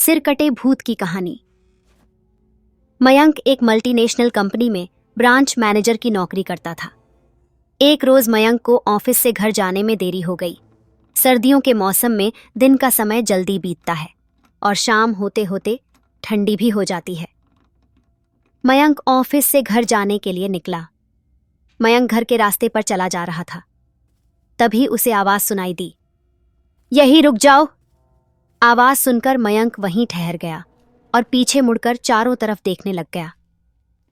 सिर कटे भूत की कहानी। मयंक एक मल्टीनेशनल कंपनी में ब्रांच मैनेजर की नौकरी करता था। एक रोज मयंक को ऑफिस से घर जाने में देरी हो गई। सर्दियों के मौसम में दिन का समय जल्दी बीतता है और शाम होते होते ठंडी भी हो जाती है। मयंक ऑफिस से घर जाने के लिए निकला। मयंक घर के रास्ते पर चला जा रहा था। तभी उसे आवाज सुनाई दी, यहीं रुक जाओ। आवाज सुनकर मयंक वहीं ठहर गया और पीछे मुड़कर चारों तरफ देखने लग गया,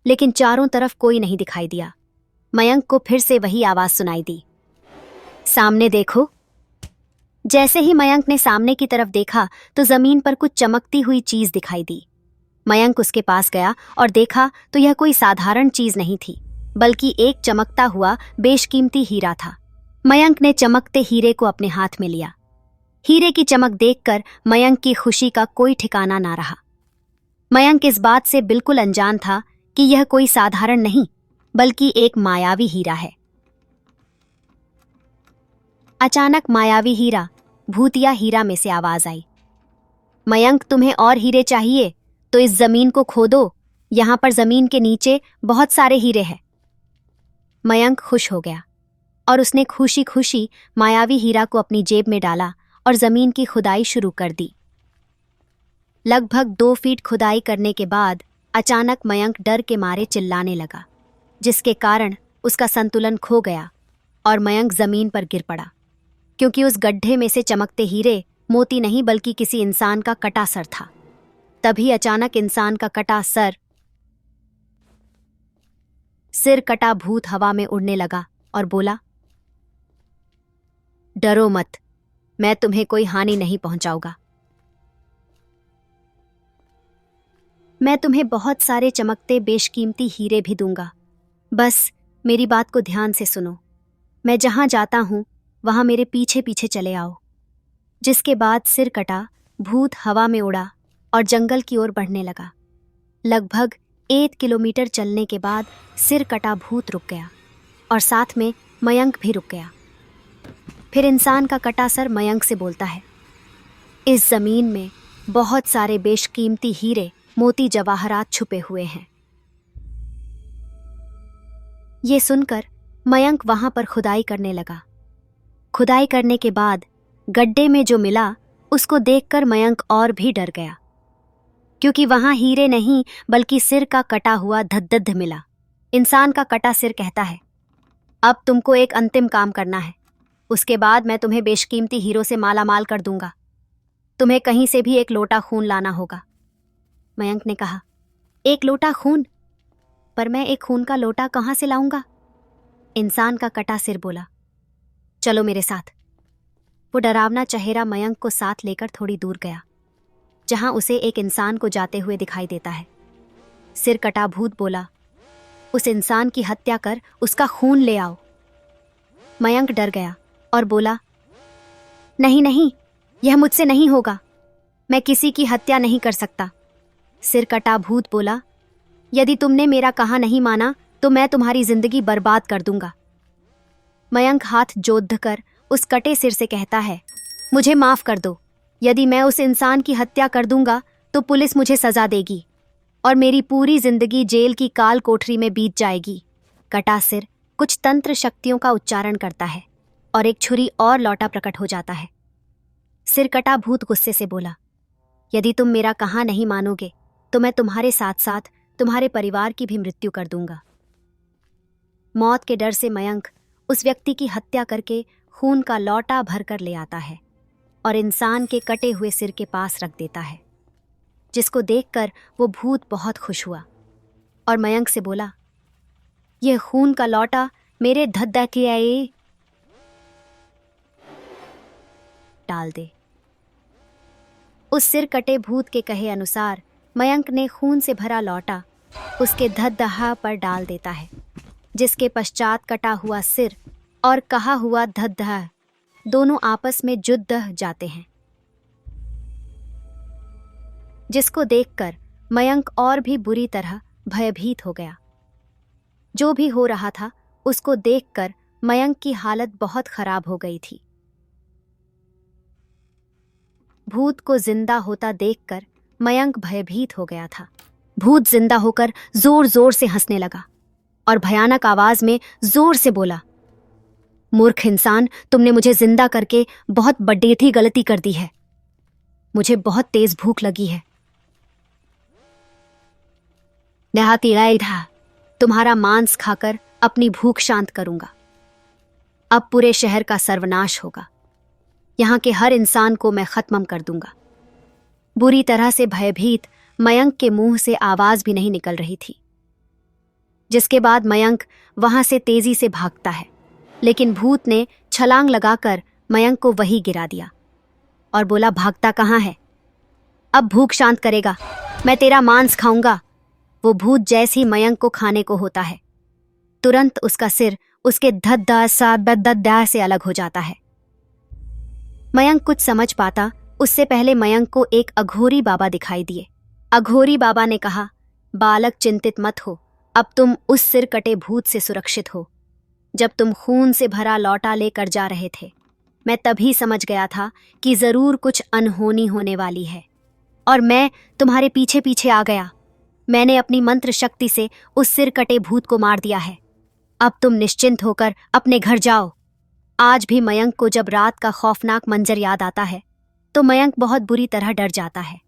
लेकिन चारों तरफ कोई नहीं दिखाई दिया। मयंक को फिर से वही आवाज सुनाई दी, सामने देखो। जैसे ही मयंक ने सामने की तरफ देखा तो जमीन पर कुछ चमकती हुई चीज दिखाई दी। मयंक उसके पास गया और देखा तो यह कोई साधारण चीज नहीं थी, बल्कि एक चमकता हुआ बेशकीमती हीरा था। मयंक ने चमकते हीरे को अपने हाथ में लिया। हीरे की चमक देखकर मयंक की खुशी का कोई ठिकाना ना रहा। मयंक इस बात से बिल्कुल अनजान था कि यह कोई साधारण नहीं, बल्कि एक मायावी हीरा है। अचानक मायावी हीरा, भूतिया हीरा में से आवाज आई, मयंक तुम्हें और हीरे चाहिए तो इस जमीन को खोदो, यहां पर जमीन के नीचे बहुत सारे हीरे हैं। मयंक खुश हो गया और उसने खुशी खुशी मायावी हीरा को अपनी जेब में डाला और जमीन की खुदाई शुरू कर दी। लगभग 2 फीट खुदाई करने के बाद अचानक मयंक डर के मारे चिल्लाने लगा, जिसके कारण उसका संतुलन खो गया और मयंक जमीन पर गिर पड़ा, क्योंकि उस गड्ढे में से चमकते हीरे मोती नहीं बल्कि किसी इंसान का कटा सर था। तभी अचानक इंसान का कटा सिर कटा भूत हवा में उड़ने लगा और बोला, डरो मत, मैं तुम्हें कोई हानि नहीं पहुंचाऊंगा। मैं तुम्हें बहुत सारे चमकते बेशकीमती हीरे भी दूंगा। बस मेरी बात को ध्यान से सुनो। मैं जहां जाता हूं वहां मेरे पीछे पीछे चले आओ। जिसके बाद सिर कटा भूत हवा में उड़ा और जंगल की ओर बढ़ने लगा। लगभग 1 किलोमीटर चलने के बाद सिर कटा भूत रुक गया और साथ में मयंक भी रुक गया। फिर इंसान का कटा सर मयंक से बोलता है, इस जमीन में बहुत सारे बेशकीमती हीरे मोती जवाहरात छुपे हुए हैं। ये सुनकर मयंक वहां पर खुदाई करने लगा। खुदाई करने के बाद गड्ढे में जो मिला उसको देखकर मयंक और भी डर गया, क्योंकि वहां हीरे नहीं बल्कि सिर का कटा हुआ धद्दध मिला। इंसान का कटा सिर कहता है, अब तुमको एक अंतिम काम करना है, उसके बाद मैं तुम्हें बेशकीमती हीरों से मालामाल कर दूंगा। तुम्हें कहीं से भी एक लोटा खून लाना होगा। मयंक ने कहा, एक लोटा खून? पर मैं एक खून का लोटा कहां से लाऊंगा? इंसान का कटा सिर बोला, चलो मेरे साथ। वो डरावना चेहरा मयंक को साथ लेकर थोड़ी दूर गया, जहां उसे एक इंसान को जाते हुए दिखाई देता है। सिर कटा भूत बोला, उस इंसान की हत्या कर उसका खून ले आओ। मयंक डर गया और बोला, नहीं नहीं, यह मुझसे नहीं होगा, मैं किसी की हत्या नहीं कर सकता। सिर कटा भूत बोला, यदि तुमने मेरा कहा नहीं माना तो मैं तुम्हारी जिंदगी बर्बाद कर दूंगा। मयंक हाथ जोड़कर उस कटे सिर से कहता है, मुझे माफ कर दो, यदि मैं उस इंसान की हत्या कर दूंगा तो पुलिस मुझे सजा देगी और मेरी पूरी जिंदगी जेल की काल कोठरी में बीत जाएगी। कटा सिर कुछ तंत्र शक्तियों का उच्चारण करता है और एक छुरी और लौटा प्रकट हो जाता है। सिर कटा भूत गुस्से से बोला, यदि तुम मेरा कहा नहीं मानोगे तो मैं तुम्हारे साथ साथ तुम्हारे परिवार की भी मृत्यु कर दूंगा। मौत के डर से मयंक उस व्यक्ति की हत्या करके खून का लौटा भरकर ले आता है और इंसान के कटे हुए सिर के पास रख देता है, जिसको देखकर वो भूत बहुत खुश हुआ और मयंक से बोला, यह खून का लौटा मेरे धद्दा के डाल दे। उस सिर कटे भूत के कहे अनुसार मयंक ने खून से भरा लौटा उसके धद्दहा पर डाल देता है, जिसके पश्चात कटा हुआ सिर और कहा हुआ धद्दहा दोनों आपस में जुड़ जाते हैं, जिसको देखकर मयंक और भी बुरी तरह भयभीत हो गया। जो भी हो रहा था उसको देखकर मयंक की हालत बहुत खराब हो गई थी। भूत को जिंदा होता देखकर मयंक भयभीत हो गया था। भूत जिंदा होकर जोर जोर से हंसने लगा और भयानक आवाज में जोर से बोला, मूर्ख इंसान, तुमने मुझे जिंदा करके बहुत बड़ेठी गलती कर दी है। मुझे बहुत तेज भूख लगी है। तुम्हारा मांस खाकर अपनी भूख शांत करूंगा। अब पूरे शहर का सर्वनाश होगा। यहां के हर इंसान को मैं खत्म कर दूंगा। बुरी तरह से भयभीत मयंक के मुंह से आवाज भी नहीं निकल रही थी। जिसके बाद मयंक वहां से तेजी से भागता है, लेकिन भूत ने छलांग लगाकर मयंक को वहीं गिरा दिया और बोला, भागता कहाँ है? अब भूख शांत करेगा, मैं तेरा मांस खाऊंगा। वो भूत जैसे ही मयंक को खाने को होता है, तुरंत उसका सिर उसके धद्दा से अलग हो जाता है। मयंक कुछ समझ पाता उससे पहले मयंक को एक अघोरी बाबा दिखाई दिए। अघोरी बाबा ने कहा, बालक चिंतित मत हो, अब तुम उस सिर कटे भूत से सुरक्षित हो। जब तुम खून से भरा लौटा लेकर जा रहे थे, मैं तभी समझ गया था कि जरूर कुछ अनहोनी होने वाली है और मैं तुम्हारे पीछे पीछे आ गया। मैंने अपनी मंत्र शक्ति से उस सिर कटे भूत को मार दिया है। अब तुम निश्चिंत होकर अपने घर जाओ। आज भी मयंक को जब रात का खौफनाक मंजर याद आता है तो मयंक बहुत बुरी तरह डर जाता है।